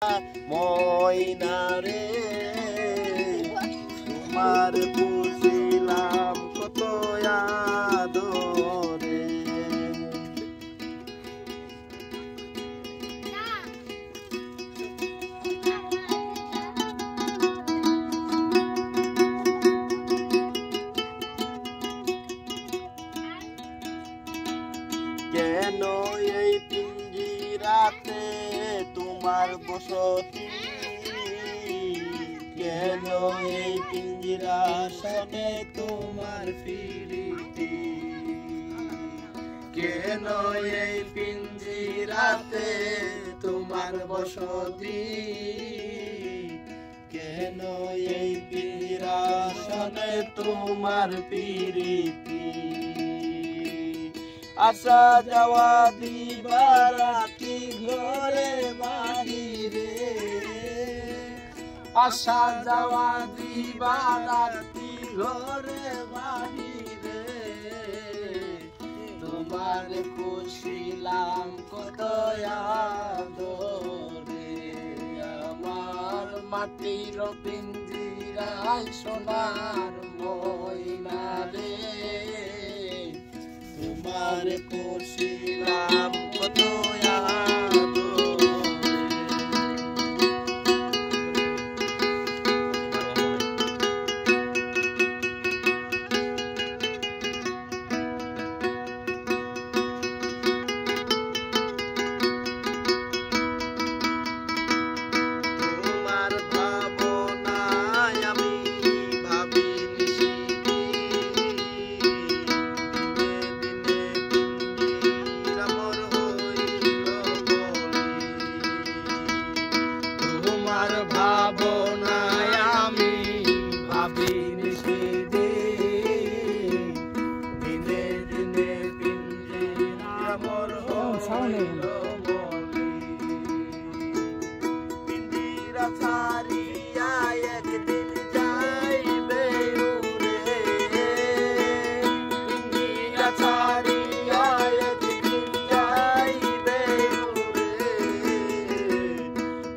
ময়না রে তোমার বুঝিলাম কত আদরে কেন এই পিঞ্জিরাতে তোমার বসতি কেন এই পিঞ্জিরা সনে তোমার ফিরিতি কেন এই পিঞ্জিরাতে তোমার বসতি কেন এই পিঞ্জিরা সনে তোমার ফিরিতি আসা যাওয়া দিবারাতি ঘরে বাহিরে আসা যাওয়া দিবারাতি ঘরে বাহিরে তোমার খুশিলাম কত আদরে আমার মাটির পিঞ্জিরায় সোনার ময়না রে তোমার খুশিলাম কত ভাবনায় আমি ভাবি নিশিদিন দিনে দিনে পিঞ্জিরা মোর হইল মলি পিঞ্জিরা ছাড়িয়া একদিন যাইবে উড়ে পিঞ্জিরা ছাড়িয়া একদিন যাইবে উড়ে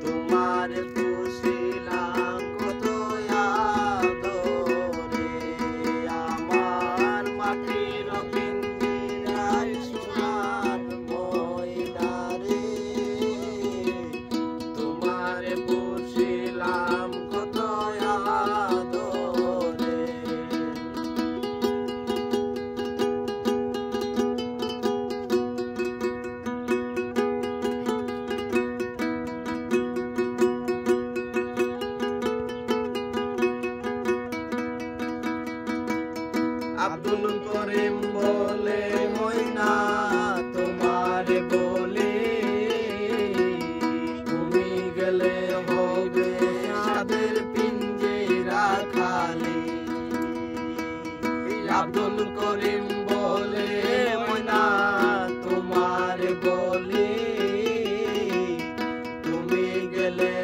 তোমার খুশিলাম কত আদরে আমার মাটির পিঞ্জিরায় সোনার ময়না রে তোমার খুশিলাম কত আদরে আব্দুল করিম বলে ময়না তোমারে বলে তুমি গেলে হবে সাদের পিঞ্জিরা খালি আব্দুল করিম বলে ময়না তোমারে বলে তুমি গেলে